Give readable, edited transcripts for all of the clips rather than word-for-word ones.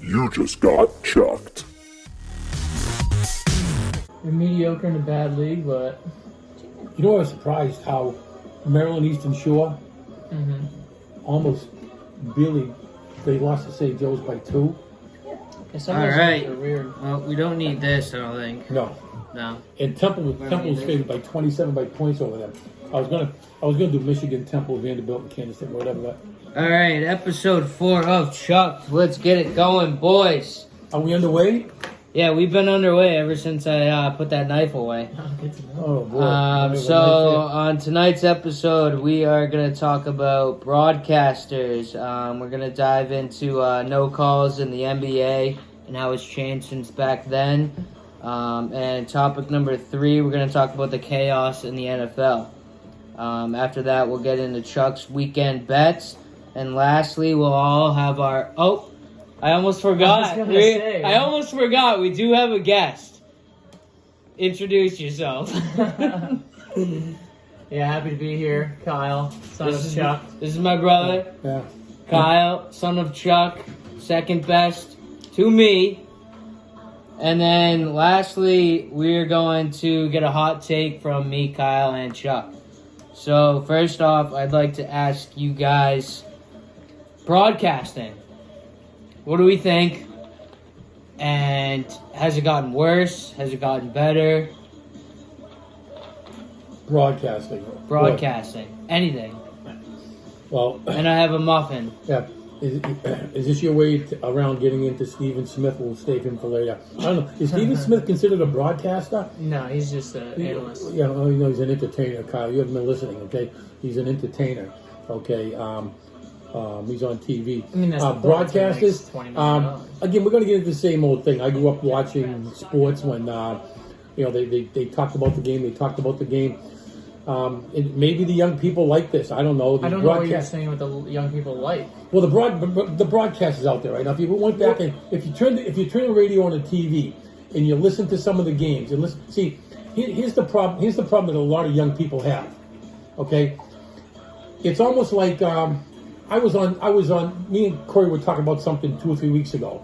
You just got chucked. You're mediocre in a bad league, but You know, I was surprised how Maryland Eastern Shore almost barely, they lost to St. Joe's by 2. some of those Alright. games are weird. Well, we don't need this, I don't think. No. No. And Temple was favored by 27 by points over them. I was gonna do Michigan, Temple, Vanderbilt, and Kansas State, whatever. But Alright, episode 4 of Chucked. Let's get it going, boys. are we underway? Yeah, we've been underway ever since I put that knife away. Oh boy. So on tonight's episode, we are going to talk about broadcasters. We're going to dive into no calls in the NBA and how it's changed since back then. And topic number 3, we're going to talk about the chaos in the NFL. After that, we'll get into Chuck's weekend bets. And lastly, we'll all have our... Oh, I almost forgot. I almost forgot. We do have a guest. Introduce yourself. Yeah, happy to be here. Kyle, son of Chuck. This is my brother. Yeah. Kyle, son of Chuck. Second best to me. And then lastly, we're going to get a hot take from me, Kyle, and Chuck. So first off, I'd like to ask you guys, broadcasting. What do we think? And has it gotten worse? Has it gotten better? Broadcasting. Broadcasting. Anything. Well, And I have a muffin. yeah. Is this your way around getting into Stephen Smith? We'll save him for later. I don't know. Is Stephen Smith considered a broadcaster? No, he's just an analyst. Yeah, well, you know he's an entertainer, Kyle. You haven't been listening, okay? He's an entertainer, okay? He's on TV. I mean, that's the point. Broadcasters. He makes $20 million. Again, we're going to get into the same old thing. I grew up watching sports when, they talked about the game. They talked about the game. And maybe the young people like this. I don't know. I don't know what you're saying what the young people like. Well, the broadcast is out there right now. If you went back and if you turn the radio on the TV and you listen to some of the games and listen, see, here's the problem. Here's the problem that a lot of young people have. Okay, it's almost like I was on. Me and Corey were talking about something 2 or 3 weeks ago,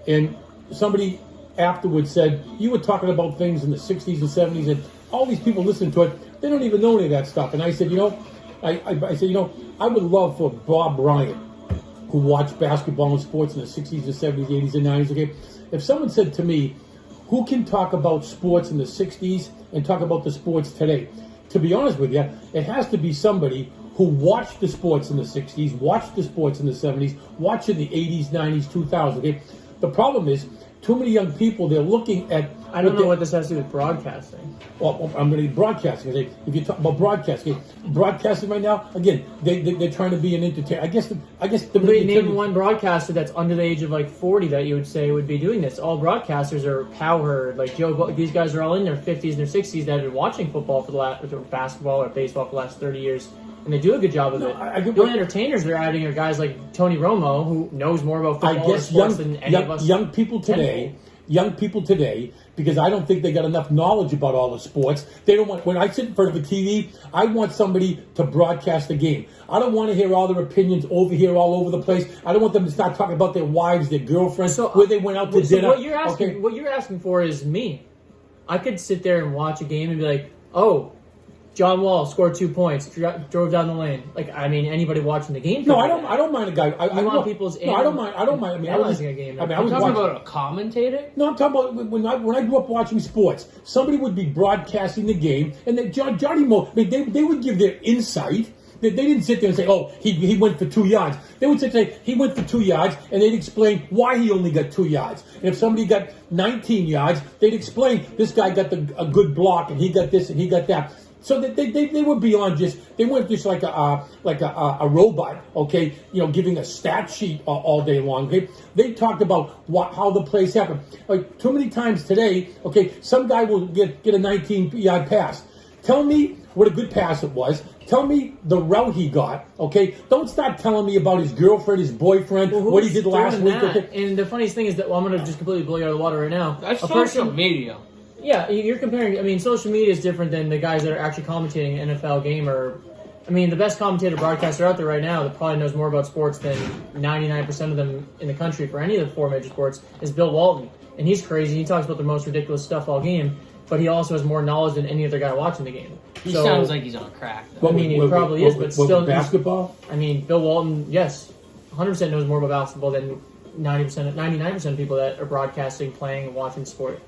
and somebody afterwards said you were talking about things in the '60s and '70s, and all these people listening to it, they don't even know any of that stuff. And I said, I said, I would love for Bob Bryant, who watched basketball and sports in the 60s and 70s, 80s, and 90s, okay? If someone said to me, who can talk about sports in the 60s and talk about the sports today? To be honest with you, it has to be somebody who watched the sports in the 60s, watched the sports in the 70s, watched in the 80s, 90s, 2000s, okay? The problem is, too many young people, they're looking at... I don't know what this has to do with broadcasting. Well, I'm going to be broadcasting. If you talk about broadcasting right now, again, they're trying to be an entertainer. I guess the Name one broadcaster that's under the age of like 40 that you would say would be doing this. All broadcasters are cowherd. Like these guys are all in their 50s and their 60s that have been watching football for the last, or basketball or baseball for the last 30 years. And they do a good job of it. The only entertainers they're adding are guys like Tony Romo, who knows more about football and sports than any of us. Young people today, because I don't think they got enough knowledge about all the sports. They don't want. When I sit in front of a TV, I want somebody to broadcast the game. I don't want to hear all their opinions over here, all over the place. I don't want them to start talking about their wives, their girlfriends, where they went out to dinner. What you're asking for is me. I could sit there and watch a game and be like, oh, John Wall scored 2 points, drove down the lane. Like, I mean, anybody watching the game. No, I don't mind a guy. I want people's. No, I don't mind. I mean, analyzing a game. I was talking about a commentator. No, I'm talking about when I grew up watching sports. Somebody would be broadcasting the game, and then Johnny Mo. I mean, they would give their insight. They didn't sit there and say, "Oh, he went for 2 yards." They would say, "He went for 2 yards," and they'd explain why he only got 2 yards. And if somebody got 19 yards, they'd explain this guy got a good block, and he got this, and he got that. So they were beyond they weren't just like a robot, okay? Giving a stat sheet all day long. Okay, they talked about how the plays happen. Like too many times today, okay, some guy will get a 19-yard pass. Tell me what a good pass it was. Tell me the route he got, okay? Don't start telling me about his girlfriend, his boyfriend, what he did last week. Okay? And the funniest thing is that I'm going to just completely blow you out of the water right now. That's social media. Yeah, you're comparing. I mean, social media is different than the guys that are actually commentating an NFL game or I mean, the best commentator broadcaster out there right now that probably knows more about sports than 99% of them in the country for any of the 4 major sports is Bill Walton. And he's crazy. He talks about the most ridiculous stuff all game, but he also has more knowledge than any other guy watching the game. He sounds like he's on crack, though. I mean, he probably is, but still. Basketball? I mean, Bill Walton, yes, 100% knows more about basketball than 99% of people that are broadcasting, playing, and watching sport.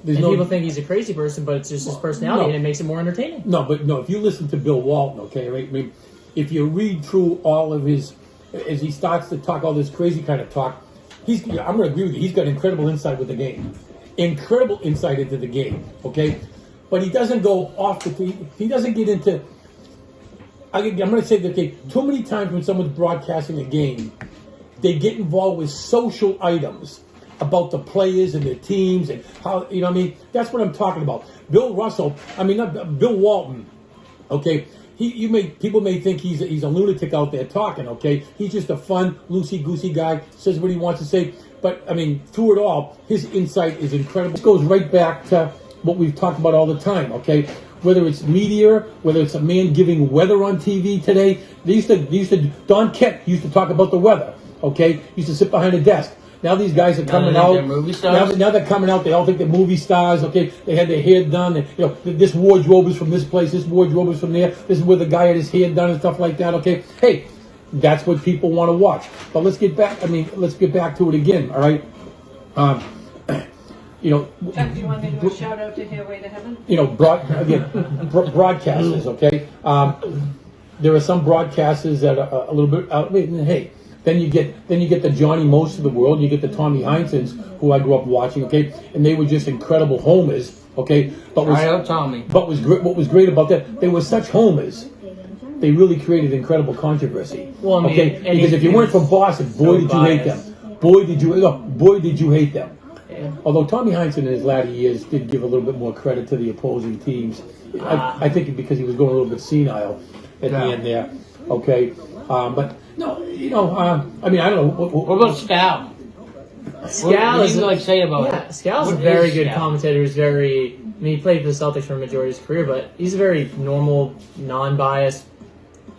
People think he's a crazy person, but it's just his personality, and it makes it more entertaining. No, if you listen to Bill Walton, okay, right? I mean, if you read through all of his, as he starts to talk all this crazy kind of talk, I'm going to agree with you. He's got incredible insight with the game, incredible insight into the game, okay? But he doesn't go off he doesn't get into. I'm going to say that too many times when someone's broadcasting a game, they get involved with social items about the players and their teams and how, you know what I mean? That's what I'm talking about. Bill Walton, okay? People may think he's a lunatic out there talking, okay? He's just a fun, loosey-goosey guy, says what he wants to say. But, I mean, through it all, his insight is incredible. It goes right back to what we've talked about all the time, okay? Whether it's media, whether it's a man giving weather on TV today. Don Kent used to talk about the weather, okay? He used to sit behind a desk. Now these guys are coming out. They're movie stars? Now they're coming out. They all think they're movie stars. Okay, they had their hair done. And, you know, this wardrobe is from this place. This wardrobe is from there. This is where the guy had his hair done and stuff like that. Okay, hey, that's what people want to watch. But let's get back. Let's get back to it again. All right. You know. Chuck, do you want me to do a shout out to Hairway to Heaven? You know, broadcasters. Okay. There are some broadcasters that are a little bit. Hey. Then you get the Johnny Most of the world. You get the Tommy Heinsohns, who I grew up watching. Okay, and they were just incredible homers. Okay, but Tommy. But what was great about that? They were such homers. They really created incredible controversy. Well, I mean, okay, because if you weren't from Boston, boy did you hate them. Boy did you hate them. Yeah. Although Tommy Heinsohn in his latter years did give a little bit more credit to the opposing teams. I think because he was going a little bit senile at the end there. Okay, but. No, you know, I mean, I don't know. What about Scal? Scal What do you say about him? Scal's a very good commentator. He's he played for the Celtics for the majority of his career, but he's a very normal, non-biased,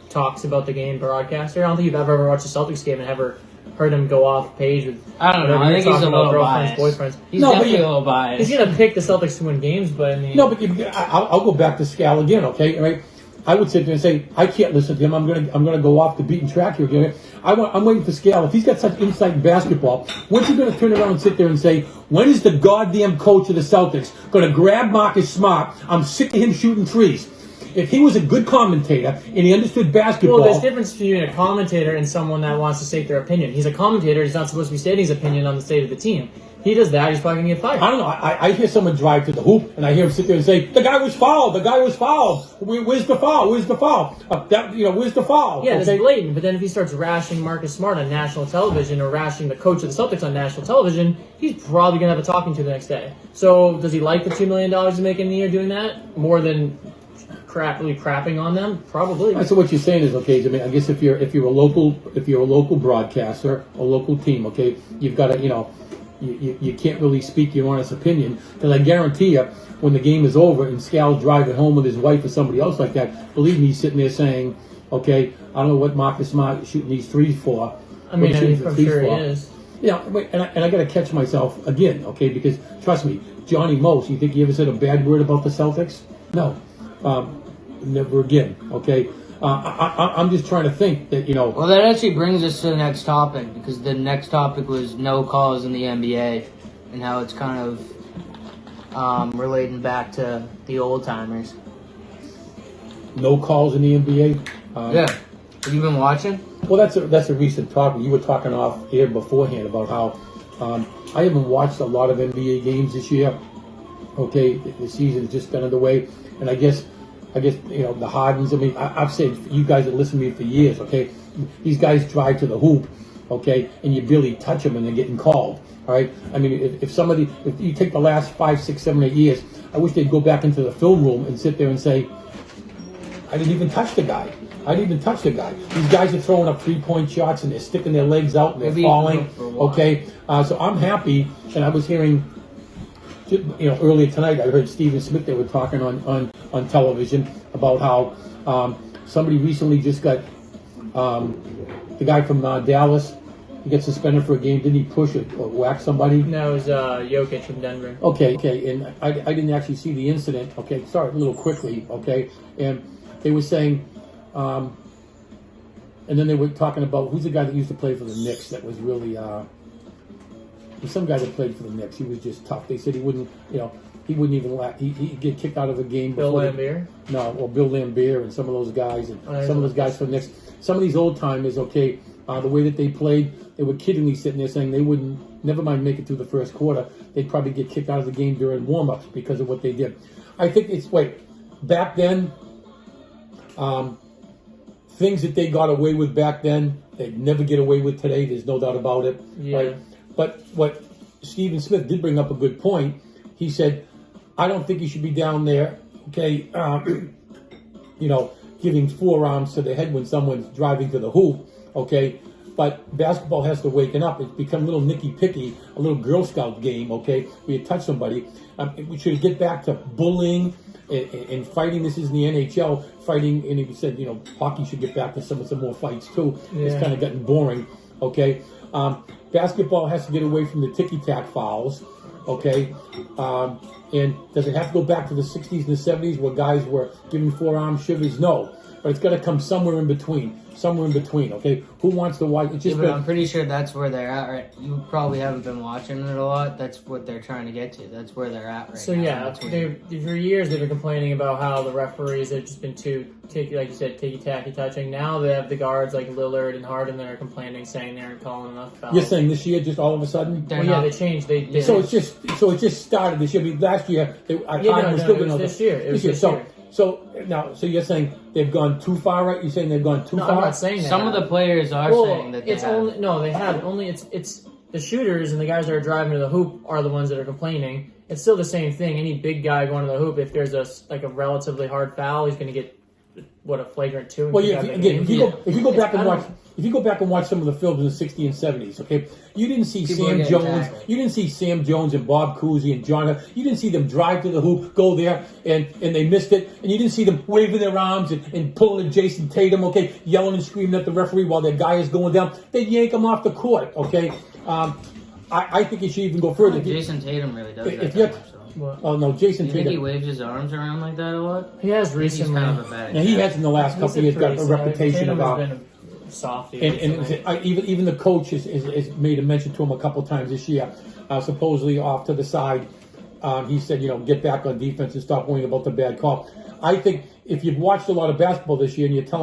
talks about the game broadcaster. I don't think you've ever watched a Celtics game and ever heard him go off page with. I don't know. I think he's a little biased. Boyfriends. He's definitely a little biased. He's gonna pick the Celtics to win games, but I mean. No, but I'll go back to Scal again. Okay, all right. I would sit there and say, I can't listen to him. I'm gonna go off the beaten track here again. I'm waiting for Scal. If he's got such insight in basketball, when's he gonna turn around and sit there and say, when is the goddamn coach of the Celtics gonna grab Marcus Smart? I'm sick of him shooting threes. If he was a good commentator and he understood basketball, well, there's a difference between a commentator and someone that wants to state their opinion. He's a commentator. He's not supposed to be stating his opinion on the state of the team. He does that, he's probably going to get fired. I don't know. I hear someone drive to the hoop, and I hear him sit there and say, the guy was fouled. The guy was fouled. Where's the foul? Where's the foul? Where's the foul? Yeah, that's blatant. But then if he starts rashing Marcus Smart on national television or rashing the coach of the Celtics on national television, he's probably going to have a talking to the next day. So does he like the $2 million he's making in the year doing that? More than crapping on them? Probably. So what you're saying is, okay, I mean, I guess if you're a local broadcaster, a local team, okay, you've got to, you can't really speak your honest opinion, because I guarantee you, when the game is over and Scal's driving home with his wife or somebody else like that, believe me, he's sitting there saying, okay, I don't know what Marcus Smart is shooting these threes for. I mean, I'm sure he is. Yeah, and I got to catch myself again, okay, because trust me, Johnny Most, you think he ever said a bad word about the Celtics? No, never again, okay? I'm just trying to think that, Well, that actually brings us to the next topic, because the next topic was no calls in the NBA and how it's kind of relating back to the old timers. No calls in the NBA? Yeah. Have you been watching? Well, that's a recent topic. You were talking off air beforehand about how I haven't watched a lot of NBA games this year. Okay, the season's just got underway, and I guess the Hardens. I mean, I've said, you guys have listened to me for years. Okay, these guys drive to the hoop, okay, and you barely touch them, and they're getting called. All right. I mean, if you take the last 5, 6, 7, 8 years, I wish they'd go back into the film room and sit there and say, I didn't even touch the guy. These guys are throwing up 3-point shots and they're sticking their legs out and they're falling. Okay, so I'm happy, and I was hearing. Earlier tonight, I heard Stephen Smith. They were talking on television about how somebody recently just got the guy from Dallas. He got suspended for a game. Didn't he push it or whack somebody? No, it was Jokic from Denver. Okay, and I didn't actually see the incident. Okay, sorry, a little quickly. Okay, and they were saying, and then they were talking about who's the guy that used to play for the Knicks that was really some guy that played for the Knicks. He was just tough. They said he wouldn't even he'd get kicked out of a game. Bill Laimbeer? No, or Bill Laimbeer and some of those guys and some of those guys for the Knicks. Some of these old timers, okay, the way that they played, they were kiddingly sitting there saying they wouldn't, never mind make it through the first quarter, they'd probably get kicked out of the game during warm-ups because of what they did. I think back then, things that they got away with back then, they'd never get away with today. There's no doubt about it. Yeah. Right? But what Stephen Smith did bring up a good point. He said, I don't think you should be down there, okay, giving forearms to the head when someone's driving to the hoop, okay? But basketball has to waken up. It's become a little nicky-picky, a little Girl Scout game, okay, where you touch somebody. We should get back to bullying and fighting. This is in the NHL, fighting, and he said, hockey should get back to some more fights too. Yeah. It's kind of getting boring, okay? Basketball has to get away from the ticky-tack fouls, okay? And does it have to go back to the 60s and the 70s where guys were giving forearm shivers? No. But it's got to come somewhere in between. Okay? Who wants to watch? It's just but I'm pretty sure that's where they're at, right? You probably haven't been watching it a lot. That's what they're trying to get to. That's where they're at right So now. yeah, That's where for years they've been complaining about how the referees have just been too like you said, ticky-tacky touching. Now they have the guards like Lillard and Harden that are complaining, saying they aren't calling enough fouls. You're saying this year, just all of a sudden? Well, yeah, they changed. They So it just started this year. I mean, last year, it was this year. It was this year. So you're saying they've gone too far, right? You're saying they've gone too No, far? I'm not saying that. Some of the players are saying that they have. They haven't. Only it's the shooters and the guys that are driving to the hoop are the ones that are complaining. It's still the same thing. Any big guy going to the hoop, if there's a relatively hard foul, he's going to get a flagrant 2. Well, if you go back and watch some of the films in the 60s and 70s, okay, you didn't see Sam Jones, you didn't see Sam Jones and Bob Cousy and John. You didn't see them drive to the hoop, go there, and they missed it, and you didn't see them waving their arms and pulling at Jason Tatum, okay, yelling and screaming at the referee while their guy is going down. They yank him off the court, okay. I think you should even go further. Jason Tatum really does If that. you're, oh no, Jason Do you think he Tatum. waves his arms around like that a lot? He has He's recently. kind of a bad Now, he has in the last couple of years got a Tatum reputation has about. been a softie. And recently. even the coach has made a mention to him a couple times this year, supposedly off to the side. He said, get back on defense and stop worrying about the bad call. I think if you've watched a lot of basketball this year and you're telling me